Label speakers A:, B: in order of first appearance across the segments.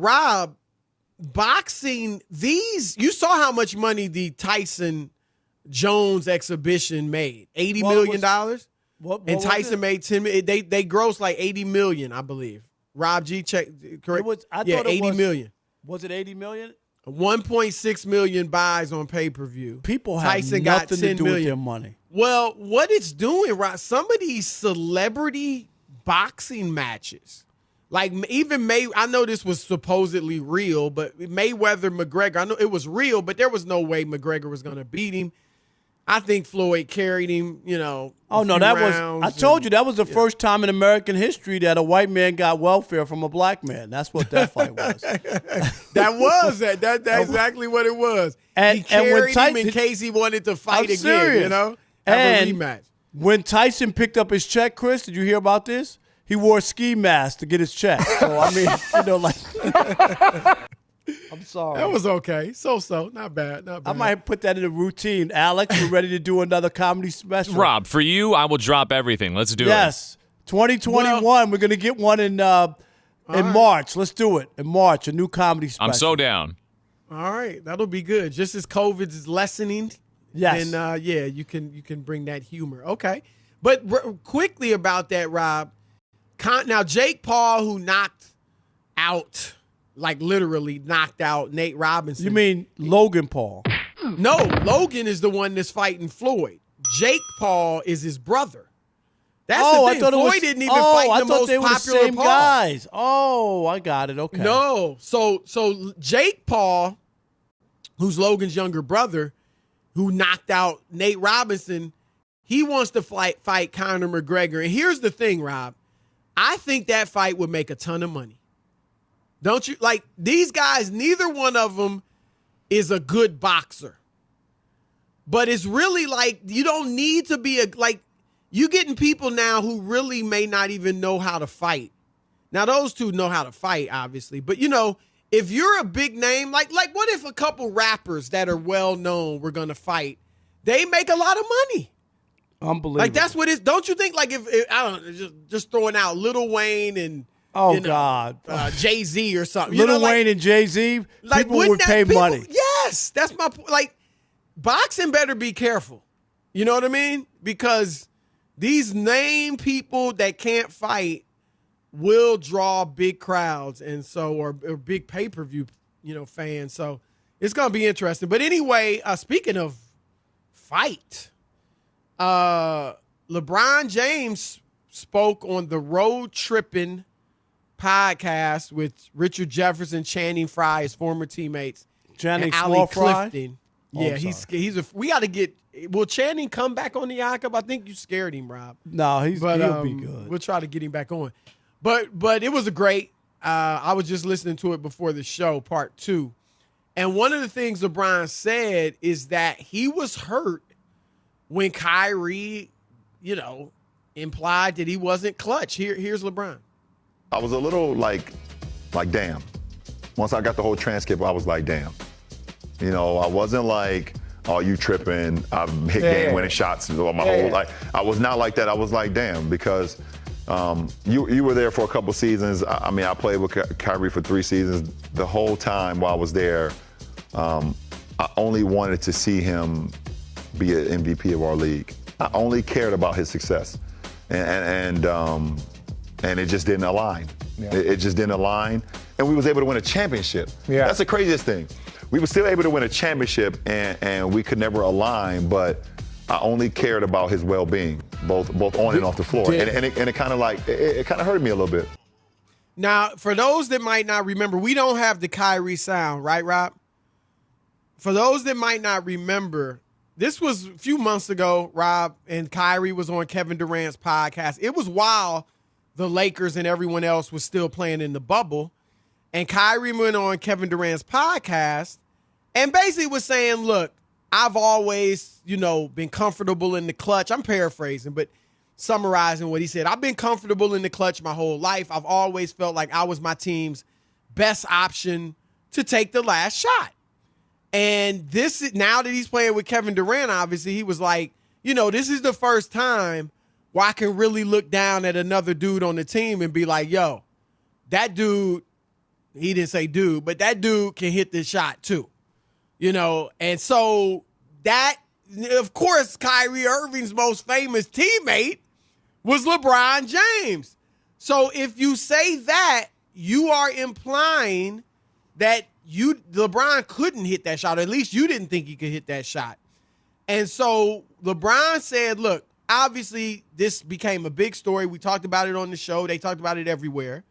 A: Rob, boxing, you saw how much money the Tyson Jones exhibition made. $80 million. And Tyson made $10 million. They grossed like $80 million, I believe. Rob G, check, correct?
B: I thought it was
A: $80 million.
B: Was it $80 million?
A: 1.6 million buys on pay-per-view.
B: People have
A: Tyson
B: nothing
A: got $10
B: to do
A: million.
B: with their money.
A: Well, what it's doing, Rob, some of these celebrity boxing matches, like even I know this was supposedly real, but Mayweather, McGregor, I know it was real, but there was no way McGregor was going to beat him. I think Floyd carried him,
B: Oh, no, I told you that was the first time in American history that a white man got welfare from a black man. That's what that fight was.
A: That's exactly what it was. He carried him in case he wanted to fight again, have a rematch. When
B: Tyson picked up his check, Chris, did you hear about this? He wore a ski mask to get his check. So, I mean, I'm sorry.
A: That was okay. So, not bad.
B: I might put that in a routine. Alex, we're ready to do another comedy special.
C: Rob, for you, I will drop everything. Let's do it.
B: Yes. 2021, we're going to get one in March. Let's do it. In March, a new comedy special.
C: I'm so down.
A: All right. That'll be good. Just as COVID is lessening.
B: Yes.
A: And, you can bring that humor. Okay. But quickly about that, Rob. Now, Jake Paul, who knocked out, like literally knocked out Nate Robinson.
B: You mean Logan Paul?
A: No, Logan is the one that's fighting Floyd. Jake Paul is his brother. That's the thing.
B: I thought
A: Floyd didn't even fight the most
B: they were
A: popular
B: the same
A: Paul.
B: guys. Oh, I got it. Okay.
A: No, so Jake Paul, who's Logan's younger brother, who knocked out Nate Robinson, he wants to fight Conor McGregor. And here's the thing, Rob. I think that fight would make a ton of money. Don't you? Like, these guys, neither one of them is a good boxer. But it's really like, you don't need to be you getting people now who really may not even know how to fight. Now, those two know how to fight, obviously. But, if you're a big name, like what if a couple rappers that are well-known were going to fight? They make a lot of money.
B: Unbelievable.
A: Like, that's what it's, don't you think, like, if I don't know, just throwing out Lil Wayne and,
B: God.
A: Jay-Z or something.
B: Lil Wayne and Jay-Z, people would pay money.
A: Yes, that's my point. Like, boxing better be careful. You know what I mean? Because these name people that can't fight will draw big crowds, and so or big pay-per-view, fans. So it's gonna be interesting. But anyway, speaking of fight, LeBron James spoke on the Road Trippin' podcast with Richard Jefferson, Channing Frye, his former teammates,
B: Channing
A: Ali
B: Fry?
A: Clifton. Yeah, we got to get. Will Channing come back on the ICOP? I think you scared him, Rob.
B: No, he'll be good.
A: We'll try to get him back on. But it was a great. I was just listening to it before the show, part 2, and one of the things LeBron said is that he was hurt when Kyrie, implied that he wasn't clutch. Here's LeBron.
D: I was a little like damn. Once I got the whole transcript, I was like, damn. I wasn't like, oh, you tripping. I've hit game-winning shots my whole life. I was not like that. I was like, damn, because you were there for a couple seasons. I mean, I played with Kyrie for 3 seasons. The whole time while I was there, I only wanted to see him be an MVP of our league. I only cared about his success. And it just didn't align. Yeah. It just didn't align. And we was able to win a championship. Yeah. That's the craziest thing. We were still able to win a championship, and we could never align, but I only cared about his well-being, both on and off the floor. And it kind of it kind of hurt me a little bit.
A: Now, for those that might not remember, we don't have the Kyrie sound, right, Rob? For those that might not remember, this was a few months ago, Rob, and Kyrie was on Kevin Durant's podcast. It was while the Lakers and everyone else was still playing in the bubble. And Kyrie went on Kevin Durant's podcast and basically was saying, look, I've always, been comfortable in the clutch. I'm paraphrasing, but summarizing what he said. I've been comfortable in the clutch my whole life. I've always felt like I was my team's best option to take the last shot. And now that he's playing with Kevin Durant, obviously, he was like, this is the first time where I can really look down at another dude on the team and be like, yo, that dude He didn't say dude, but that dude can hit the shot too. And so that, of course, Kyrie Irving's most famous teammate was LeBron James. So if you say that, you are implying that LeBron couldn't hit that shot, or at least you didn't think he could hit that shot. And so LeBron said, look, obviously this became a big story. We talked about it on the show. They talked about it everywhere.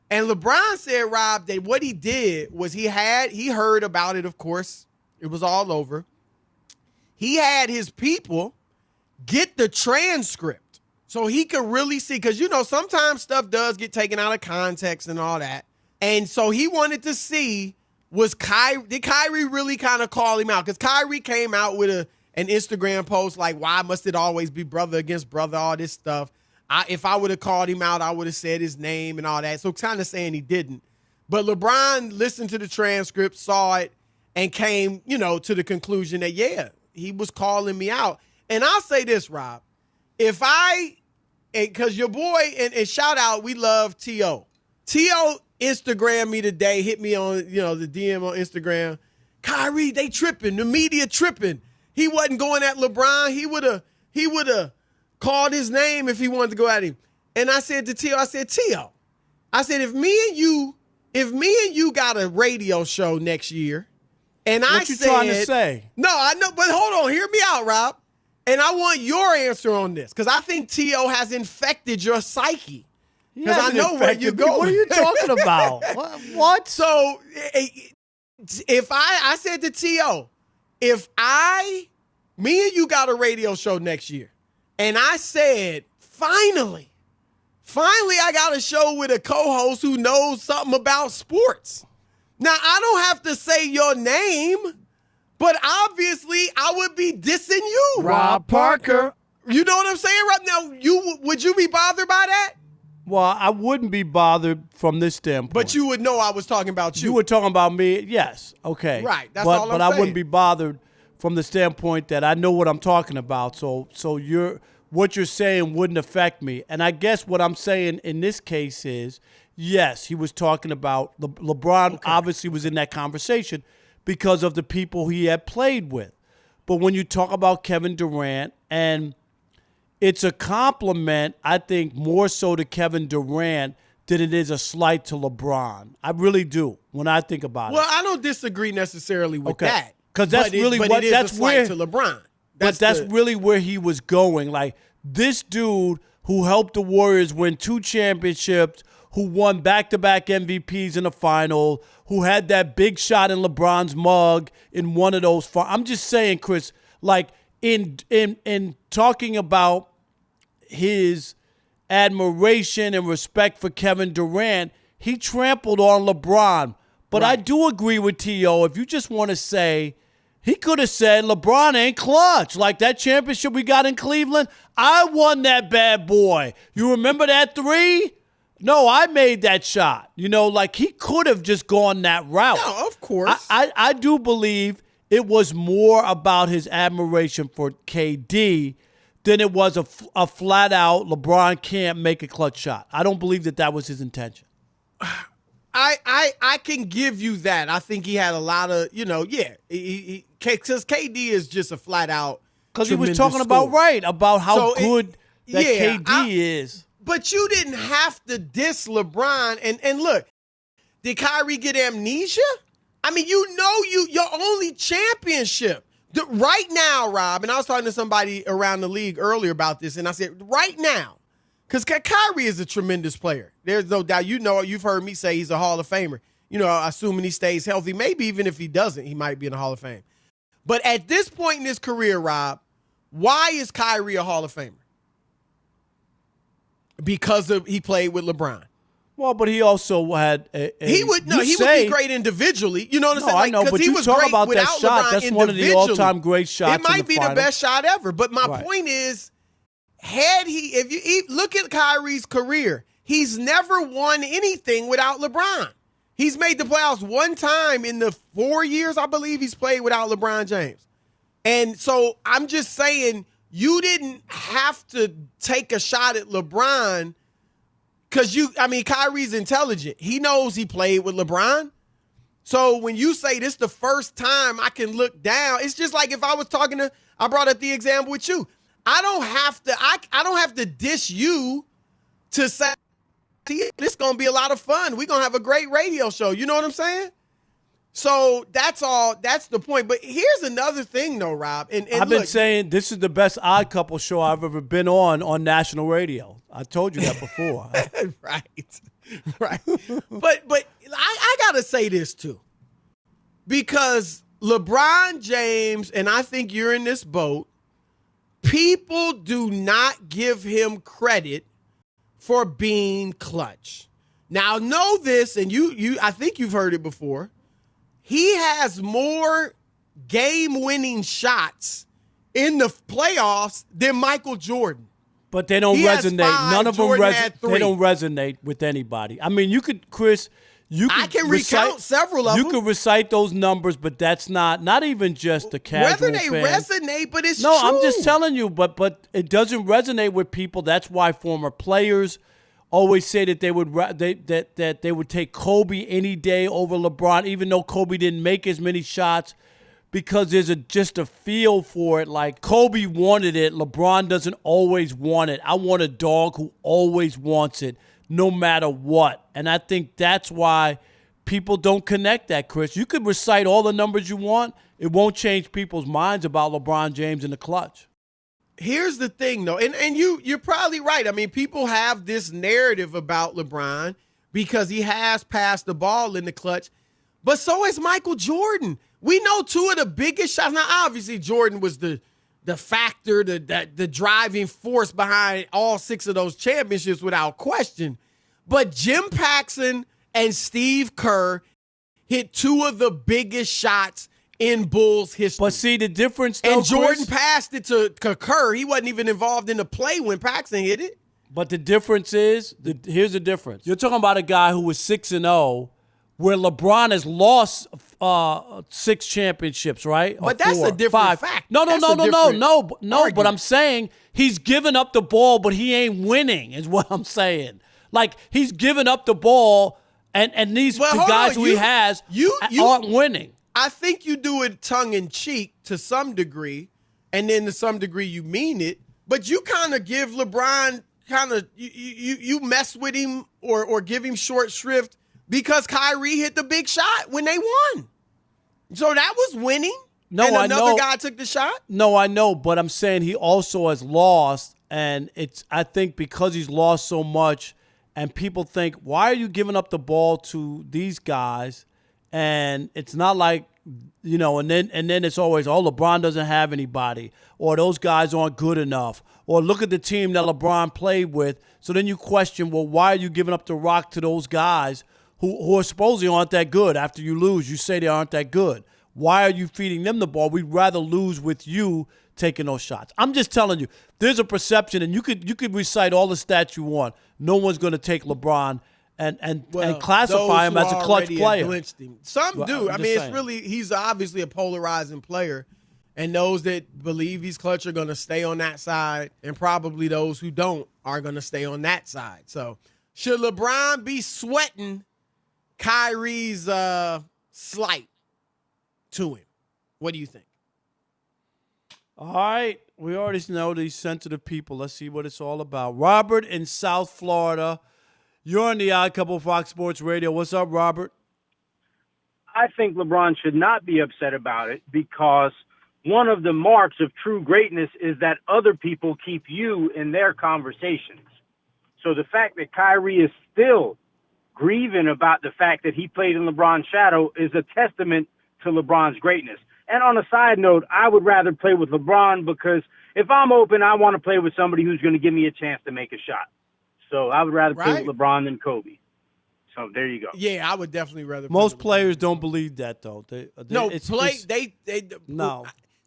A: And LeBron said, Rob, that what he did was he heard about it, of course. It was all over. He had his people get the transcript so he could really see, because, sometimes stuff does get taken out of context and all that. And so he wanted to see, did Kyrie really kind of call him out? Because Kyrie came out with an Instagram post like, why must it always be brother against brother, all this stuff. If I would have called him out, I would have said his name and all that. So kind of saying he didn't. But LeBron listened to the transcript, saw it, and came, to the conclusion that, yeah, he was calling me out. And I'll say this, Rob. Because your boy, and shout out, we love T.O. T.O. Instagram me today, hit me on, the DM on Instagram. Kyrie, they tripping. The media tripping. He wasn't going at LeBron. He would have called his name if he wanted to go at him. And I said to T.O., T.O., if me and you got a radio show next year, and
B: what you trying to say?
A: No, I know, but hold on, hear me out, Rob. And I want your answer on this, because I think T.O. has infected your psyche. Because I know where you're going.
B: What are you talking about? What?
A: So if I said to T.O., me and you got a radio show next year, and I said, finally I got a show with a co-host who knows something about sports. Now, I don't have to say your name, but obviously I would be dissing you.
B: Rob Parker.
A: You know what I'm saying right now? Would you be bothered by that?
B: Well, I wouldn't be bothered from this standpoint.
A: But you would know I was talking about you.
B: You were talking about me, yes. Okay.
A: Right, that's all I'm saying.
B: But I wouldn't be bothered from the standpoint that I know what I'm talking about. So what you're saying wouldn't affect me. And I guess what I'm saying in this case is, yes, he was talking about LeBron. Okay. Obviously was in that conversation because of the people he had played with. But when you talk about Kevin Durant, and it's a compliment, I think, more so to Kevin Durant than it is a slight to LeBron. I really do when I think about it.
A: Well, I don't disagree necessarily with that.
B: Because that's really what that's where
A: to LeBron.
B: That's really where he was going. Like, this dude who helped the Warriors win 2 championships, who won back-to-back MVPs in the final, who had that big shot in LeBron's mug in one of those. I'm just saying, Chris, like in talking about his admiration and respect for Kevin Durant, he trampled on LeBron. But right. I do agree with T.O. If you just want to say, he could have said LeBron ain't clutch. Like that championship we got in Cleveland, I won that bad boy. You remember that 3? No, I made that shot. Like he could have just gone that route.
A: No, of course.
B: I do believe it was more about his admiration for KD than it was a flat-out LeBron can't make a clutch shot. I don't believe that was his intention.
A: I can give you that. I think he had a lot of, because KD is just a flat-out.
B: Because he was talking about how good that KD is.
A: But you didn't have to diss LeBron. And look, did Kyrie get amnesia? I mean, your only championship. Right now, Rob, and I was talking to somebody around the league earlier about this, and I said, right now, because Kyrie is a tremendous player. There's no doubt. You've heard me say he's a Hall of Famer. Assuming he stays healthy. Maybe even if he doesn't, he might be in the Hall of Fame. But at this point in his career, Rob, why is Kyrie a Hall of Famer? Because he played with LeBron.
B: Well, but he also had
A: he would be great indivially. You know what I'm saying?
B: I know, but you talk about that shot. That's one of the all-time great shots.
A: It might be the best shot ever. But my point is, if you look at Kyrie's career, he's never won anything without LeBron. He's made the playoffs one time in the 4 years, I believe, he's played without LeBron James. And so I'm just saying, you didn't have to take a shot at LeBron Because Kyrie's intelligent. He knows he played with LeBron. So when you say this the first time I can look down, it's just like if I was I brought up the example with you. I don't have to dish you to say, this is going to be a lot of fun. We're going to have a great radio show. You know what I'm saying? So that's all. That's the point. But here's another thing, though, Rob. And
B: I've been saying this is the best Odd Couple show I've ever been on national radio. I told you that before. Right.
A: But I got to say this, too. Because LeBron James, and I think you're in this boat, people do not give him credit for being clutch. Now, know this, and I think you've heard it before. He has more game-winning shots in the playoffs than Michael Jordan.
B: But they don't resonate. None of them they don't resonate with anybody. I mean, you could, Chris,
A: I can recount several of them.
B: You can recite those numbers, but that's not even just the casual
A: Whether they
B: fan.
A: resonate, but it's true.
B: No, I'm just telling you, but it doesn't resonate with people. That's why former players always say that they would take Kobe any day over LeBron, even though Kobe didn't make as many shots, because there's just a feel for it. Like Kobe wanted it, LeBron doesn't always want it. I want a dog who always wants it, no matter what. And I think that's why people don't connect that, Chris. You could recite all the numbers you want. It won't change people's minds about LeBron James in the clutch.
A: Here's the thing, though, and you're probably right. I mean, people have this narrative about LeBron because he has passed the ball in the clutch, but so is Michael Jordan. We know two of the biggest shots. Now, obviously, Jordan was the factor, the driving force behind all 6 of those championships without question. But Jim Paxson and Steve Kerr hit 2 of the biggest shots in Bulls history.
B: But see the difference, though,
A: and Jordan
B: Chris?
A: passed it to Kerr. He wasn't even involved in the play when Paxson hit it.
B: But the difference is, here's the difference. You're talking about a guy who was 6-0, where LeBron has lost 6 championships, right?
A: But that's a different fact.
B: No. But I'm saying he's giving up the ball, but he ain't winning, is what I'm saying. Like, he's giving up the ball, and these guys he has aren't winning.
A: I think you do it tongue-in-cheek to some degree, and then to some degree you mean it, but you kind of give LeBron you mess with him or give him short shrift because Kyrie hit the big shot when they won. So that was winning.
B: No,
A: and
B: I know.
A: another guy took the shot?
B: No, I know, but I'm saying he also has lost, and I think because he's lost so much, and people think, why are you giving up the ball to these guys? And it's not like, and then it's always, LeBron doesn't have anybody, or those guys aren't good enough, or look at the team that LeBron played with. So then you question, well, why are you giving up the rock to those guys who are supposedly aren't that good? After you lose, you say they aren't that good. Why are you feeding them the ball? We'd rather lose with you taking those shots. I'm just telling you, there's a perception, and you could recite all the stats you want. No one's going to take LeBron and classify him as a clutch player.
A: Some do. I mean, he's obviously a polarizing player, and those that believe he's clutch are going to stay on that side, and probably those who don't are going to stay on that side. So should LeBron be sweating Kyrie's slight to him? What do you think?
B: All right. We already know these sensitive people. Let's see what it's all about. Robert in South Florida. You're on the Odd Couple Fox Sports Radio. What's up, Robert?
E: I think LeBron should not be upset about it because one of the marks of true greatness is that other people keep you in their conversations. So the fact that Kyrie is still grieving about the fact that he played in LeBron's shadow is a testament to LeBron's greatness. And on a side note, I would rather play with LeBron because if I'm open, I want to play with somebody who's going to give me a chance to make a shot. So I would rather play with LeBron than Kobe. So there you go.
A: Yeah, I would definitely rather.
B: Most players don't believe that, though.
A: No.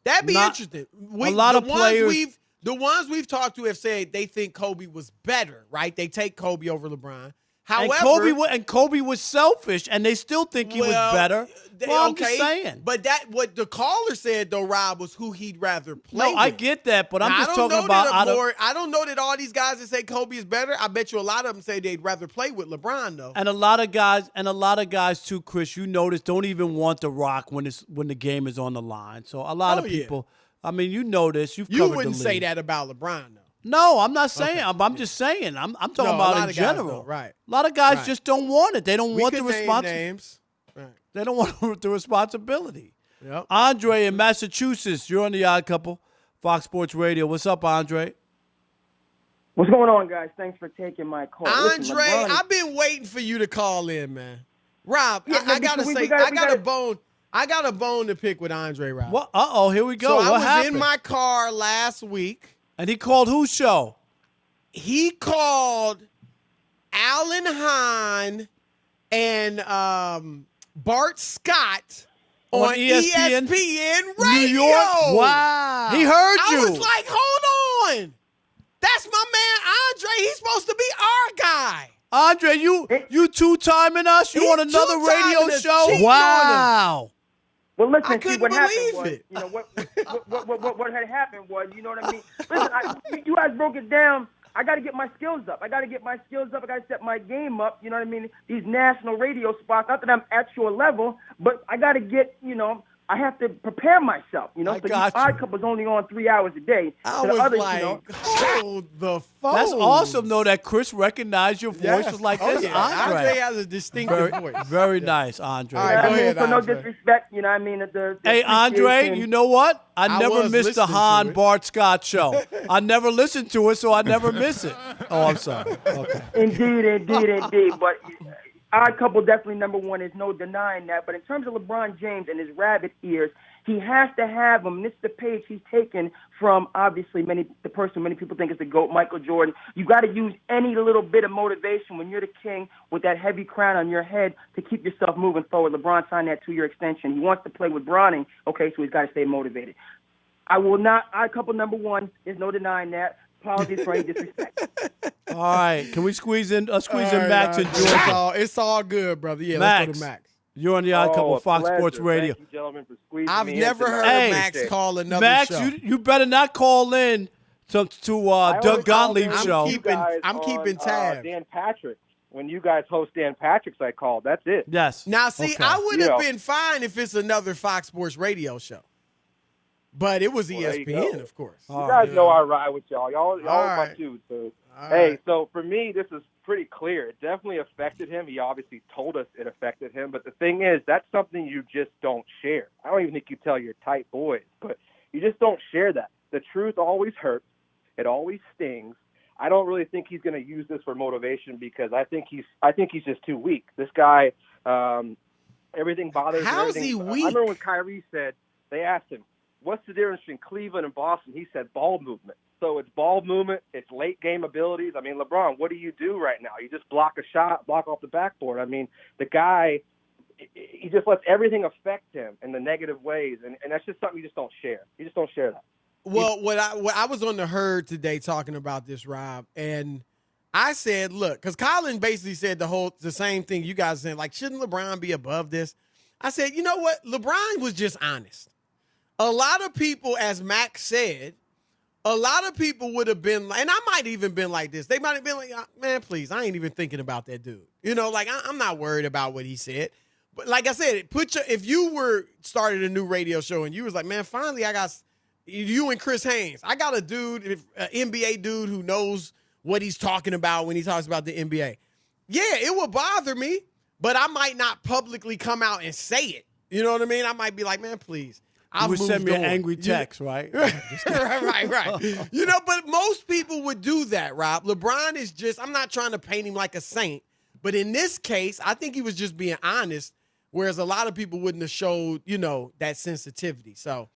A: That'd be interesting.
B: A lot of players.
A: The ones we've talked to have said they think Kobe was better, right? They take Kobe over LeBron. However,
B: and Kobe was selfish, and they still think he was better. Well, I'm just saying.
A: But what the caller said though, Rob, was who he'd rather play.
B: No, I get that, but I'm
A: now,
B: just talking about.
A: I don't know that all these guys that say Kobe is better. I bet you a lot of them say they'd rather play with LeBron though.
B: And a lot of guys too, Chris. You notice don't even want to rock when the game is on the line. So a lot of people. I mean, you know this. You
A: wouldn't say that about LeBron though.
B: No, I'm not saying. Okay. I'm just saying. I'm talking about in general.
A: Right.
B: A lot of guys just don't want it. They don't want the
A: responsibility. Right.
B: They don't want the responsibility.
A: Yep.
B: Andre in Massachusetts, you're on the Odd Couple, Fox Sports Radio. What's up, Andre?
F: What's going on, guys? Thanks for taking my call.
A: Andre, I've been waiting for you to call in, man. Rob, I gotta say, I got a bone to pick with Andre, Rob.
B: Well, here we go.
A: So
B: what
A: I was
B: happened?
A: in my car last week.
B: And he called whose show?
A: He called Alan Hahn and Bart Scott on ESPN Radio.
B: New York? Wow. He heard you.
A: I was like, hold on. That's my man Andre. He's supposed to be our guy.
B: Andre, you two-timing us? You on another radio show? Wow.
F: Well, listen,
A: I couldn't
F: what happened
A: believe it.
F: You know, what had happened was, you know what I mean? Listen, you guys broke it down. I got to get my skills up. I got to set my game up. You know what I mean? These national radio spots, not that I'm at your level, but I got to get, I have to prepare myself, So the Odd Couple's only on 3 hours a day.
A: I was hold the phone.
B: That's awesome, though, that Chris recognized your voice was like this.
A: Yeah. Andre has a distinctive voice.
B: Very nice, Andre.
A: All right, go ahead,
F: so no
A: Andre.
F: disrespect, I mean?
B: Hey, Andre, you know what? I never missed the Hahn Bart Scott show. I never listened to it, so I never miss it. Oh, I'm sorry. Okay.
F: Indeed. But Odd Couple definitely number one. There's no denying that. But in terms of LeBron James and his rabbit ears, he has to have them. This is the page he's taken from, obviously, the person many people think is the GOAT, Michael Jordan. You got to use any little bit of motivation when you're the king with that heavy crown on your head to keep yourself moving forward. LeBron signed that 2-year extension. He wants to play with Bronning, okay, so he's got to stay motivated. I will not, Odd Couple number one. There's no denying that. Apologies for any disrespect.
B: All right. Can we squeeze in Max and George?
A: It's all good, brother. Yeah,
B: Max,
A: let's go to Max.
B: You're on the Odd Couple, Fox
F: pleasure.
B: Sports Radio.
F: Thank you, gentlemen, for squeezing
A: I've
F: me
A: never heard
B: Hey,
A: Max call another
B: Max,
A: show.
B: you better not call in to Doug Gottlieb's show.
A: I'm keeping tabs.
G: Dan Patrick. When you guys host Dan Patrick's, I called. That's it.
B: Yes.
A: Now, see,
B: Okay.
A: I would have been fine if it's another Fox Sports Radio show. But it was ESPN, of course.
G: You guys know I ride with y'all. Y'all are my
A: right.
G: dudes. So.
A: All
G: Hey,
A: right.
G: so for me, this is pretty clear. It definitely affected him. He obviously told us it affected him. But the thing is, that's something you just don't share. I don't even think you tell your tight boys, but you just don't share that. The truth always hurts. It always stings. I don't really think he's going to use this for motivation because I think he's just too weak. This guy, everything bothers him.
A: How's he weak?
G: I remember when Kyrie said, they asked him, what's the difference between Cleveland and Boston? He said ball movement. So it's ball movement, it's late game abilities. I mean, LeBron, what do you do right now? You just block a shot, block off the backboard. I mean, the guy, he just lets everything affect him in the negative ways, and that's just something you just don't share. You just don't share that.
A: Well, what I was on the herd today talking about this, Rob, and I said, look, because Colin basically said the same thing you guys said, like, shouldn't LeBron be above this? I said, you know what? LeBron was just honest. A lot of people, as Max said, a lot of people would have been, and I might even been like this. They might have been like, man, please, I ain't even thinking about that dude. Like I'm not worried about what he said. But like I said, if you were started a new radio show and you was like, man, finally I got you and Chris Haynes. I got a dude, an NBA dude who knows what he's talking about when he talks about the NBA. Yeah, it would bother me, but I might not publicly come out and say it. You know what I mean? I might be like, man, please.
B: You would send me an angry text, right?
A: right. But most people would do that, Rob. LeBron is just, I'm not trying to paint him like a saint, but in this case, I think he was just being honest, whereas a lot of people wouldn't have showed, that sensitivity. So